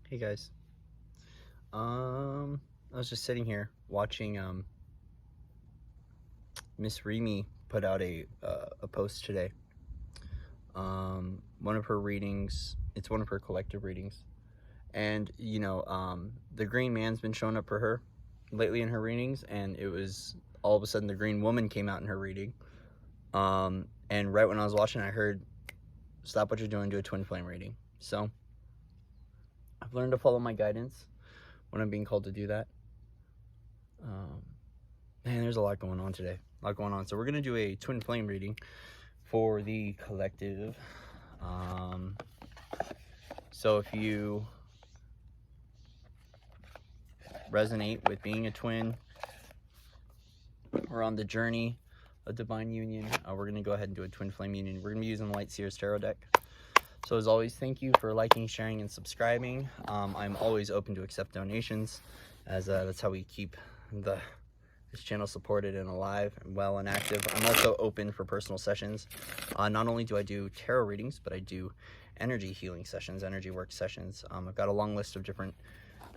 Hey guys. I was just sitting here watching Miss Remy put out a post today. One of her readings, it's one of her collective readings. And you know, the green man's been showing up for her lately in her readings, and it was all of a sudden the green woman came out in her reading. And right when I was watching, I heard, "Stop what you're doing, do a twin flame reading." So I've learned to follow my guidance when I'm being called to do that. Man, there's a lot going on today. So we're going to do a twin flame reading for the collective. So if you resonate with being a twin or on the journey of divine union, we're going to go ahead and do a twin flame union. We're going to be using the Light Seers Tarot deck. So as always, thank you for liking, sharing, and subscribing. I'm always open to accept donations, as that's how we keep this channel supported and alive and well and active. I'm also open for personal sessions. Not only do I do tarot readings, but I do energy healing sessions, energy work sessions. I've got a long list of different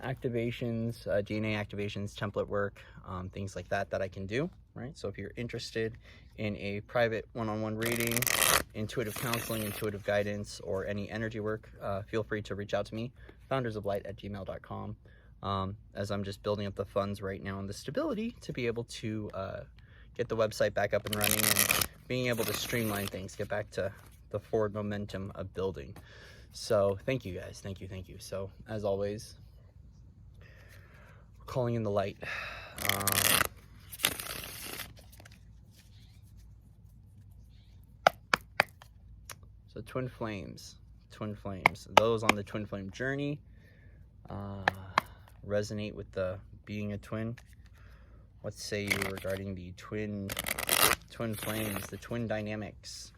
activations, DNA activations, template work, things like that I can do, right? So if you're interested in a private one-on-one reading, intuitive counseling, intuitive guidance, or any energy work, feel free to reach out to me, foundersoflight@gmail.com. As I'm just building up the funds right now and the stability to be able to get the website back up and running and being able to streamline things, get back to the forward momentum of building. So thank you guys, thank you. So as always, we're calling in the light. So twin flames, those on the twin flame journey, resonate with the being a twin. What say you regarding the twin flames, the twin dynamics?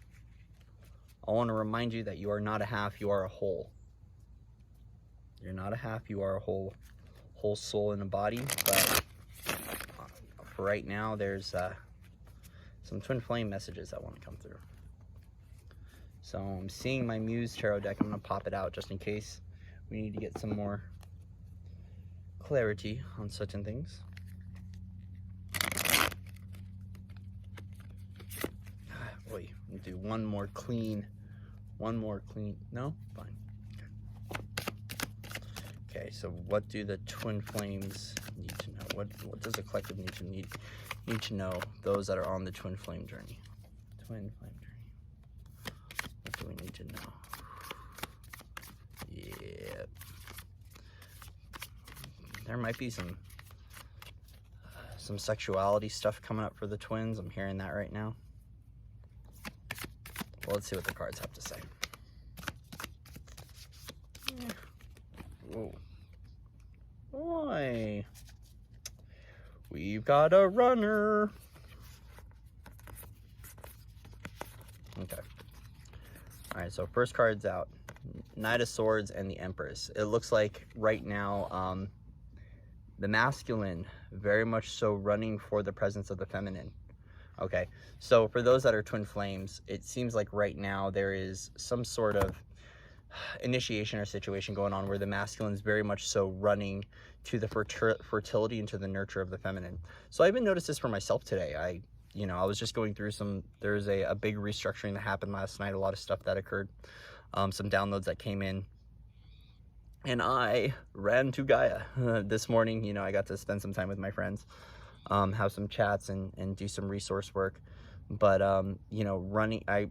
I want to remind you that you are not a half, you are a whole. You're not a half, you are a whole soul in a body. But for right now, there's some twin flame messages that want to come through. So I'm seeing my Muse Tarot deck. I'm going to pop it out just in case we need to get some more clarity on certain things. Wait, we'll do one more clean. No? Fine. Okay, so what do the twin flames need to know? What does the collective need to know? Those that are on the twin flame journey. Twin flame journey. What do we need to know? Yeah. There might be some sexuality stuff coming up for the twins. I'm hearing that right now. Well, let's see what the cards have to say. Whoa. Boy. We've got a runner. Okay. Alright, so first card's out. Knight of Swords and the Empress. It looks like right now, the masculine, very much so running for the presence of the feminine. Okay, so for those that are twin flames, it seems like right now there is some sort of initiation or situation going on where the masculine is very much so running to the fertility and to the nurture of the feminine. So I even noticed this for myself today. I was just going through there's a big restructuring that happened last night, a lot of stuff that occurred, some downloads that came in. And I ran to Gaia this morning. I got to spend some time with my friends, have some chats and do some resource work. But, running, I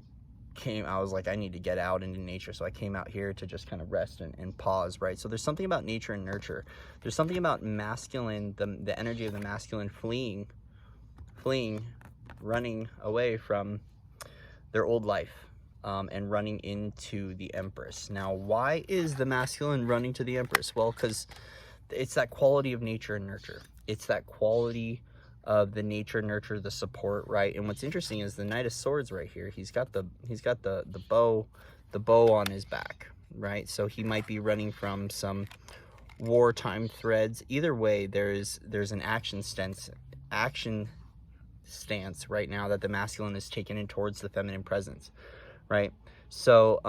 was like, I need to get out into nature. So I came out here to just kind of rest and pause, right? So there's something about nature and nurture. There's something about masculine, the energy of the masculine fleeing, running away from their old life. And running into the Empress. Now, why is the masculine running to the Empress? Well, because it's that quality of nature and nurture. It's that quality of the nature, nurture, the support, right? And what's interesting is the Knight of Swords right here. He's got the bow on his back, right? So he might be running from some wartime threads. Either way, there's an action stance right now that the masculine is taking in towards the feminine presence. Right, so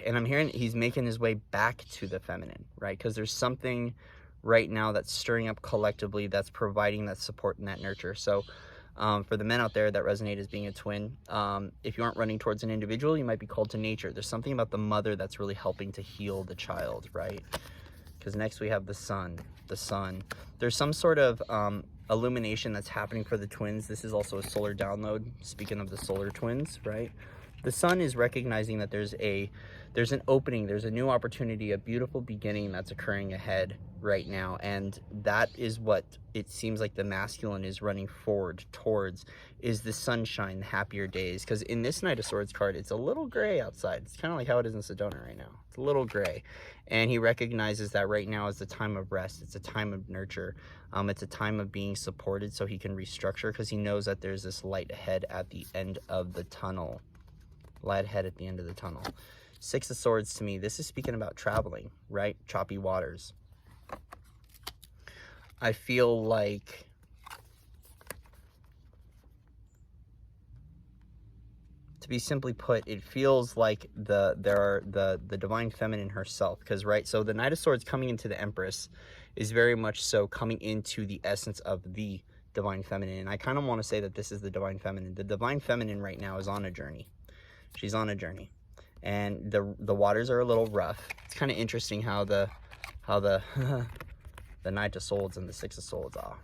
and I'm hearing he's making his way back to the feminine, right? Because there's something right now that's stirring up collectively, that's providing that support and that nurture. So for the men out there that resonate as being a twin, if you aren't running towards an individual, you might be called to nature. There's something about the mother that's really helping to heal the child, right? Because next we have the sun. There's some sort of illumination that's happening for the twins. This is also a solar download, speaking of the solar twins, right? The sun is recognizing that there's an opening, there's a new opportunity, a beautiful beginning that's occurring ahead right now, and that is what it seems like the masculine is running forward towards, is the sunshine, the happier days. Because in this Knight of Swords card, it's a little gray outside. It's kind of like how it is in Sedona right now. It's a little gray, and he recognizes that right now is the time of rest. It's a time of nurture. It's a time of being supported so he can restructure, because he knows that there's this light ahead at the end of the tunnel. Light ahead at the end of the tunnel. Six of Swords, to me, this is speaking about traveling, right? Choppy waters. I feel like to be simply put, it feels like the divine feminine herself, because right, so the Knight of Swords coming into the Empress is very much so coming into the essence of the divine feminine. And I kind of want to say that this is the divine feminine. The divine feminine right now is on a journey. She's on a journey, and the waters are a little rough. It's kind of interesting how the the Knight of Swords and the Six of Swords are.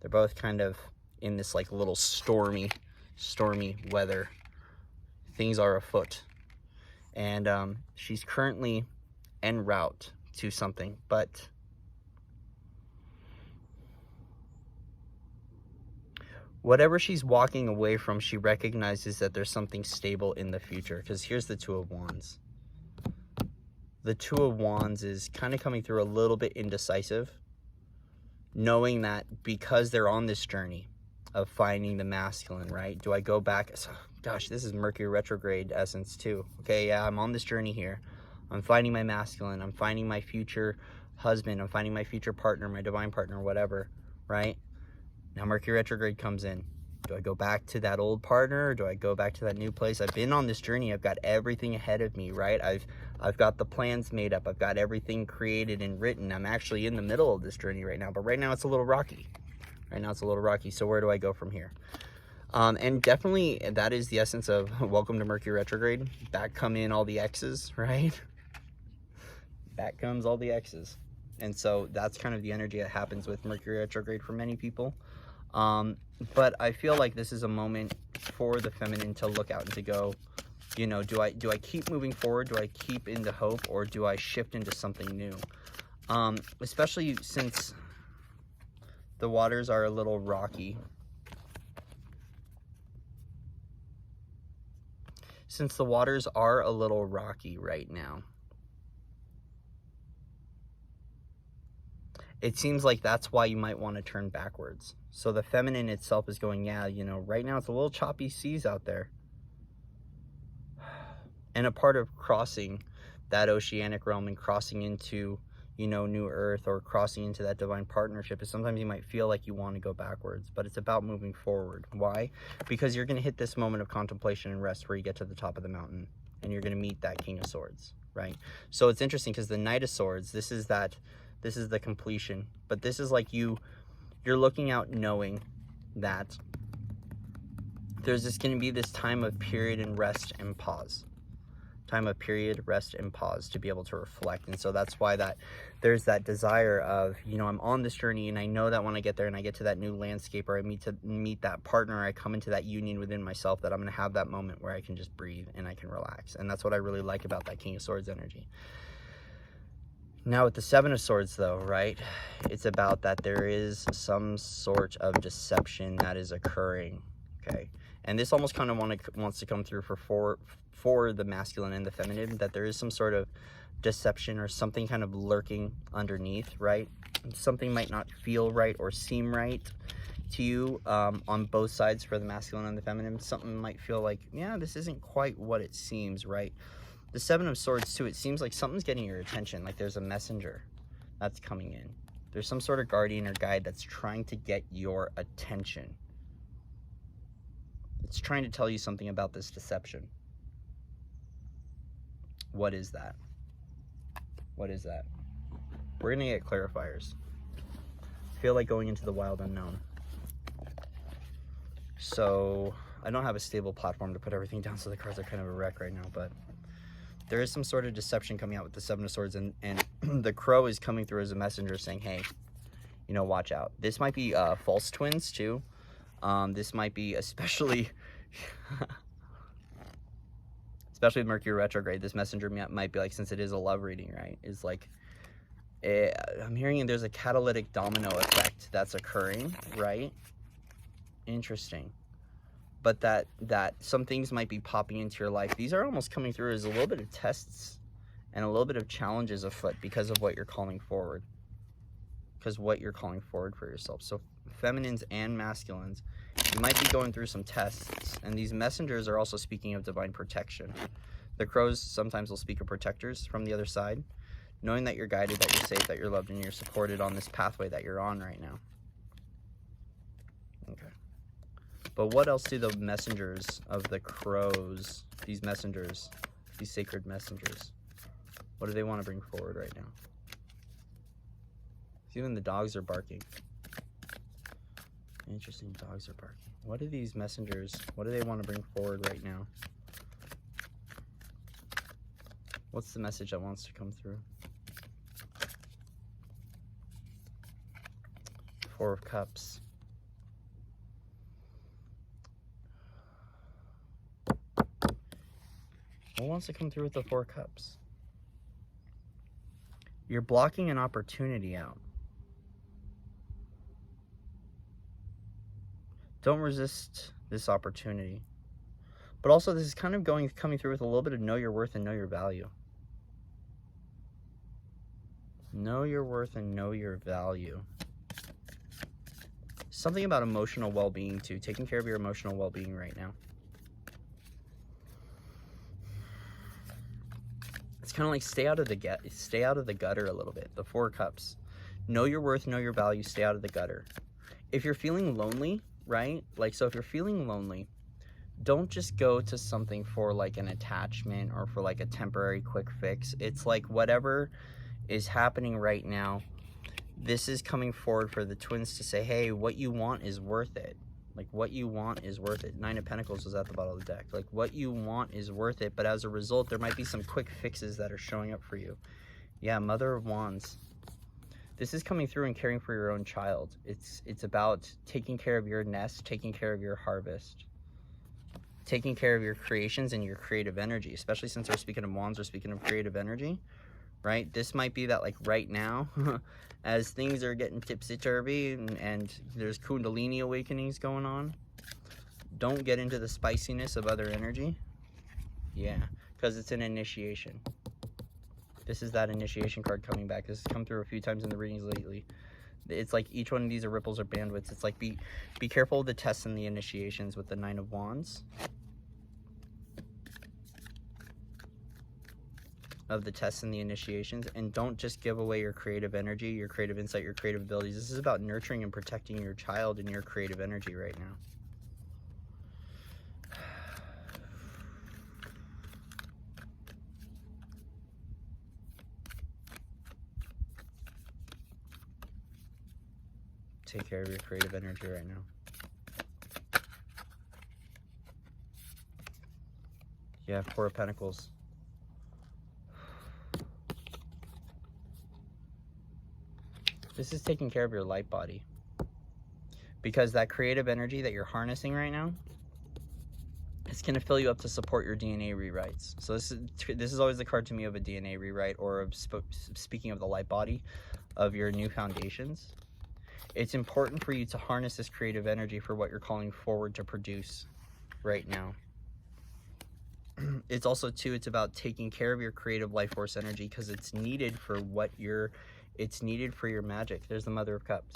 They're both kind of in this like little stormy weather. Things are afoot, and she's currently en route to something, but whatever she's walking away from, she recognizes that there's something stable in the future. Because here's the Two of Wands. The Two of Wands is kind of coming through a little bit indecisive, knowing that because they're on this journey of finding the masculine, right? Do I go back? Gosh, this is Mercury retrograde essence too. Okay, yeah, I'm on this journey here. I'm finding my masculine. I'm finding my future husband. I'm finding my future partner, my divine partner, whatever, right? Now Mercury retrograde comes in. Do I go back to that old partner, or do I go back to that new place? I've been on this journey. I've got everything ahead of me, right? I've got the plans made up. I've got everything created and written. I'm actually in the middle of this journey right now, but right now it's a little rocky. Right now it's a little rocky. So where do I go from here? And definitely that is the essence of welcome to Mercury retrograde. Back come in all the X's, right? Back comes all the X's. And so that's kind of the energy that happens with Mercury retrograde for many people. But I feel like this is a moment for the feminine to look out and to go, you know, do I keep moving forward? Do I keep into hope, or do I shift into something new? Especially since the waters are a little rocky. Since the waters are a little rocky right now, it seems like that's why you might want to turn backwards. So the feminine itself is going, yeah, you know, right now it's a little choppy seas out there. And a part of crossing that oceanic realm and crossing into, you know, new earth, or crossing into that divine partnership, is sometimes you might feel like you want to go backwards, but it's about moving forward. Why? Because you're going to hit this moment of contemplation and rest where you get to the top of the mountain and you're going to meet that King of Swords, right? So it's interesting because the Knight of Swords, this is the completion, but this is like you're looking out knowing that there's just going to be this time of period and rest and pause. Time of period, rest, and pause to be able to reflect. And so that's why there's that desire of, you know, I'm on this journey, and I know that when I get there and I get to that new landscape, or I meet that partner, I come into that union within myself, that I'm going to have that moment where I can just breathe and I can relax. And that's what I really like about that King of Swords energy. Now with the Seven of Swords though, right, it's about that there is some sort of deception that is occurring, okay? And this almost kind of wants to come through for the masculine and the feminine, that there is some sort of deception or something kind of lurking underneath, right? Something might not feel right or seem right to you on both sides, for the masculine and the feminine. Something might feel like, yeah, this isn't quite what it seems, right? The Seven of Swords too, it seems like something's getting your attention, like there's a messenger that's coming in. There's some sort of guardian or guide that's trying to get your attention. It's trying to tell you something about this deception. What is that? What is that? We're gonna get clarifiers. I feel like going into the wild unknown. So I don't have a stable platform to put everything down, so the cards are kind of a wreck right now, but there is some sort of deception coming out with the Seven of Swords, and the Crow is coming through as a messenger saying, hey, you know, watch out. This might be false twins too. This might be especially with Mercury retrograde, this messenger might be like, since it is a love reading, right, is like, I'm hearing there's a catalytic domino effect that's occurring, right? Interesting. But that some things might be popping into your life. These are almost coming through as a little bit of tests and a little bit of challenges afoot because of what you're calling forward. Because what you're calling forward for yourself. So feminines and masculines, you might be going through some tests. And these messengers are also speaking of divine protection. The crows sometimes will speak of protectors from the other side. Knowing that you're guided, that you're safe, that you're loved, and you're supported on this pathway that you're on right now. Okay. But what else do the messengers of the crows, these messengers, these sacred messengers, what do they want to bring forward right now? Even the dogs are barking. Interesting, dogs are barking. What do these messengers, what do they want to bring forward right now? What's the message that wants to come through? Four of Cups. What wants to come through with the Four of Cups? You're blocking an opportunity out. Don't resist this opportunity. But also this is kind of coming through with a little bit of know your worth and know your value. Know your worth and know your value. Something about emotional well-being too. Taking care of your emotional well-being right now. It's kind of like stay out of the gutter a little bit. The Four of Cups. Know your worth, know your value, stay out of the gutter. If you're feeling lonely, right? Like, so if you're feeling lonely, don't just go to something for like an attachment or for like a temporary quick fix. It's like whatever is happening right now, this is coming forward for the twins to say, hey, what you want is worth it. Like, what you want is worth it. Nine of Pentacles was at the bottom of the deck. Like, what you want is worth it. But as a result, there might be some quick fixes that are showing up for you. Yeah, Mother of Wands. This is coming through and caring for your own child. It's about taking care of your nest, taking care of your harvest, taking care of your creations and your creative energy, especially since we're speaking of wands, we're speaking of creative energy, right? This might be that, like, right now, as things are getting tipsy-turvy and there's Kundalini awakenings going on, don't get into the spiciness of other energy. Yeah, because it's an initiation. This is that initiation card coming back. This has come through a few times in the readings lately. It's like each one of these are ripples or bandwidths. It's like be careful of the tests and the initiations with the Nine of Wands. Of the tests and the initiations. And don't just give away your creative energy, your creative insight, your creative abilities. This is about nurturing and protecting your child and your creative energy right now. Take care of your creative energy right now. Yeah, Four of Pentacles. This is taking care of your light body. Because that creative energy that you're harnessing right now, it's going to fill you up to support your DNA rewrites. So this is always the card to me of a DNA rewrite, or of speaking of the light body of your new foundations. It's important for you to harness this creative energy for what you're calling forward to produce right now. It's also, too, it's about taking care of your creative life force energy because it's needed for what it's needed for your magic. There's the Mother of Cups.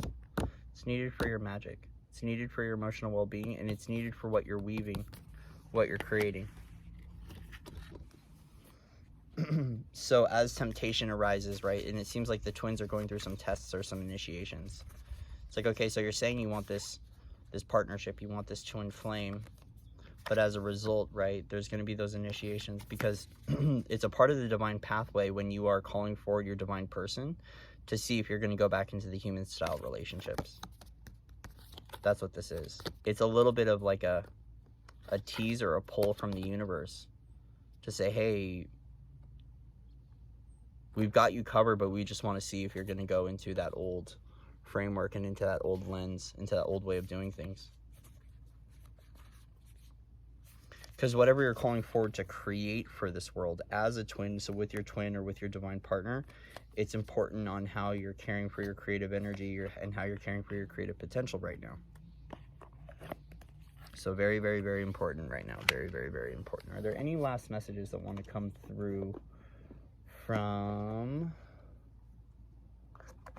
It's needed for your magic. It's needed for your emotional well-being, and it's needed for what you're weaving, what you're creating. So as temptation arises, right, and it seems like the twins are going through some tests or some initiations. It's like, okay, so you're saying you want this partnership, you want this twin flame, But as a result, right, there's going to be those initiations, because it's a part of the divine pathway when you are calling forward your divine person to see if you're going to go back into the human style relationships. That's what this is. It's a little bit of like a tease or a pull from the universe to say, hey, we've got you covered, but we just want to see if you're going to go into that old framework and into that old lens, into that old way of doing things. Because whatever you're calling forward to create for this world as a twin, so with your twin or with your divine partner, it's important on how you're caring for your creative energy and how you're caring for your creative potential right now. So very, very, very important right now. Very, very, very important. Are there any last messages that want to come through from...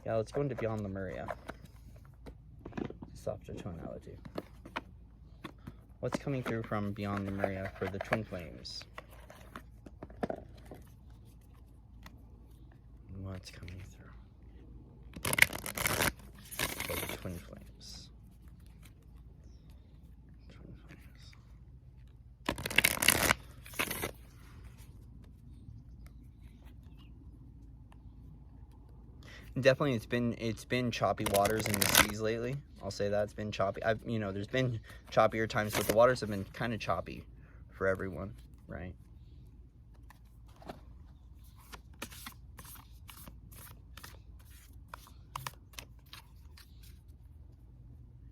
Yeah, let's go into Beyond Lemuria. Softer tonality. What's coming through from Beyond Lemuria for the twin flames? What's coming through for the twin flames? Twin flames. Definitely, it's been choppy waters in the seas lately. I'll say that it's been choppy. There's been choppier times, but the waters have been kind of choppy for everyone, right?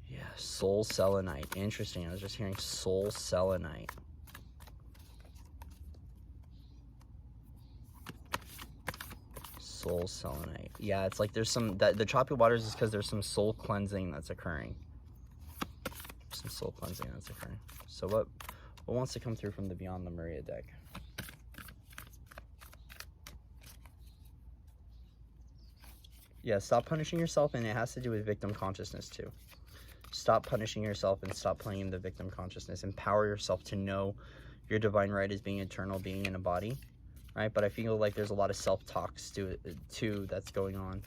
Yeah, soul selenite. Interesting. I was just hearing soul selenite. Soul selenite. Yeah, it's like there's some, the choppy waters is because there's some soul cleansing that's occurring. Some soul cleansing that's occurring. So what wants to come through from the Beyond Lemuria deck? Yeah, stop punishing yourself, and it has to do with victim consciousness too. Stop punishing yourself and stop playing in the victim consciousness. Empower yourself to know your divine right as being eternal, being in a body. Right, but I feel like there's a lot of self-talks too that's going on,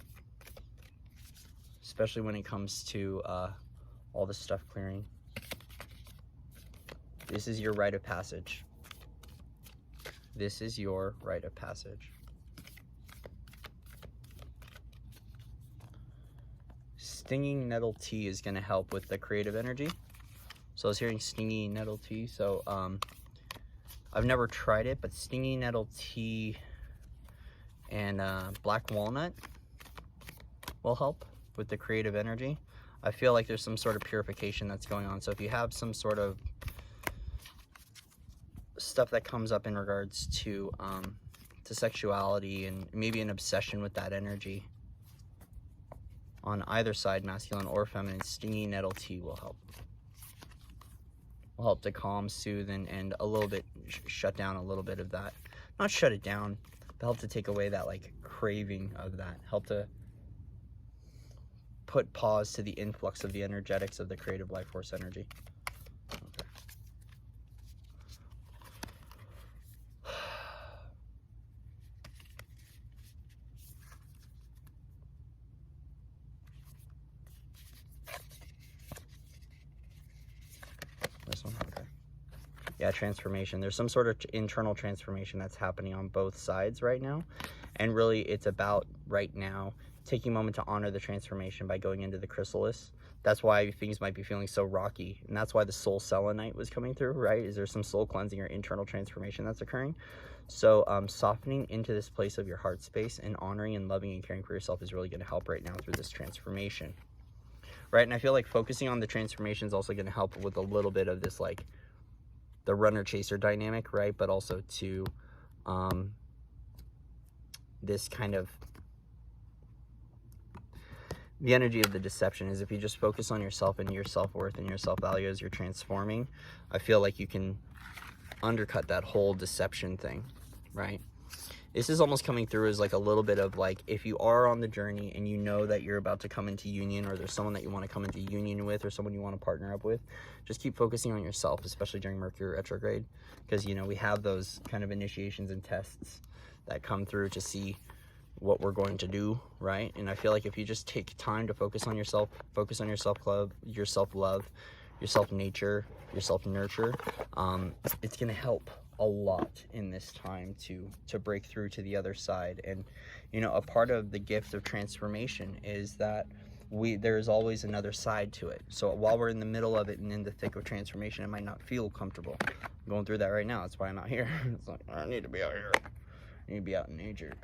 especially when it comes to all this stuff clearing. This is your rite of passage. This is your rite of passage. Stinging nettle tea is going to help with the creative energy. So I was hearing stinging nettle tea. So I've never tried it, but stinging nettle tea and black walnut will help with the creative energy. I feel like there's some sort of purification that's going on. So if you have some sort of stuff that comes up in regards to sexuality and maybe an obsession with that energy on either side, masculine or feminine, stinging nettle tea will help. Will help to calm, soothe, and a little bit shut down a little bit of that. Not shut it down, but help to take away that like craving of that. Help to put pause to the influx of the energetics of the creative life force energy. Okay. This one, okay. Yeah, transformation. There's some sort of internal transformation that's happening on both sides right now. And really, it's about right now taking a moment to honor the transformation by going into the chrysalis. That's why things might be feeling so rocky. And that's why the soul selenite was coming through, right? Is there some soul cleansing or internal transformation that's occurring? So softening into this place of your heart space and honoring and loving and caring for yourself is really going to help right now through this transformation. Right? And I feel like focusing on the transformation is also going to help with a little bit of this, like, the runner-chaser dynamic, right? But also to this kind of the energy of the deception is if you just focus on yourself and your self-worth and your self-value as you're transforming, I feel like you can undercut that whole deception thing, right? This is almost coming through as like a little bit of like, if you are on the journey and you know that you're about to come into union, or there's someone that you want to come into union with, or someone you want to partner up with, just keep focusing on yourself, especially during Mercury retrograde, because, you know, we have those kind of initiations and tests that come through to see what we're going to do, right? And I feel like if you just take time to focus on yourself, focus on your self-love, your your self-nature, your self-nurture. It's going to help a lot in this time to break through to the other side. And you know, a part of the gift of transformation is that there's always another side to it. So while we're in the middle of it and in the thick of transformation, it might not feel comfortable. I'm going through that right now. That's why I'm not here. It's like, I need to be out here. I need to be out in nature,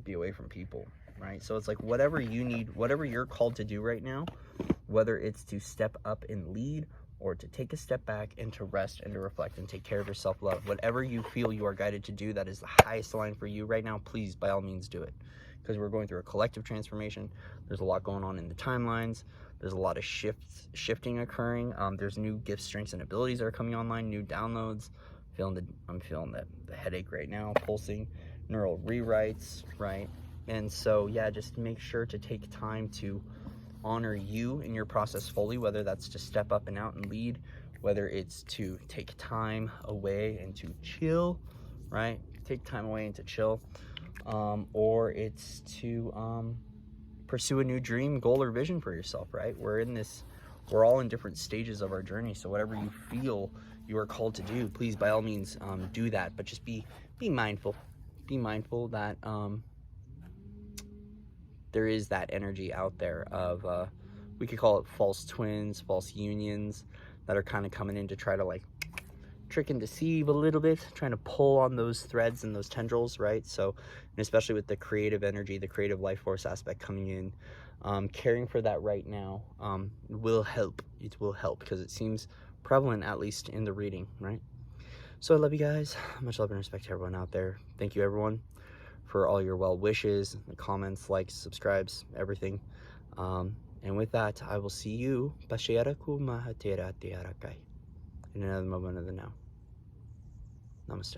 be away from people, right? So it's like whatever you need, whatever you're called to do right now, whether it's to step up and lead, or to take a step back and to rest and to reflect and take care of your self-love, whatever you feel you are guided to do that is the highest line for you right now, please, by all means, do it. Because we're going through a collective transformation. There's a lot going on in the timelines. There's a lot of shifting occurring. There's new gifts, strengths, and abilities that are coming online, new downloads. I'm feeling the headache right now, pulsing, neural rewrites, right? And so, yeah, just make sure to take time to honor you in your process fully, whether that's to step up and out and lead, whether it's to take time away and to chill, right? Take time away and to chill, or it's to pursue a new dream, goal, or vision for yourself, right? We're all in different stages of our journey, so whatever you feel you are called to do, please, by all means, do that. But just be mindful. Be mindful that there is that energy out there of, we could call it false twins, false unions that are kind of coming in to try to like trick and deceive a little bit, trying to pull on those threads and those tendrils, right? So, and especially with the creative energy, the creative life force aspect coming in, caring for that right now will help. It will help because it seems prevalent, at least in the reading, right? So I love you guys. Much love and respect to everyone out there. Thank you, everyone, for all your well wishes, the comments, likes, subscribes, everything. And with that, I will see you in another moment of the now. Namaste.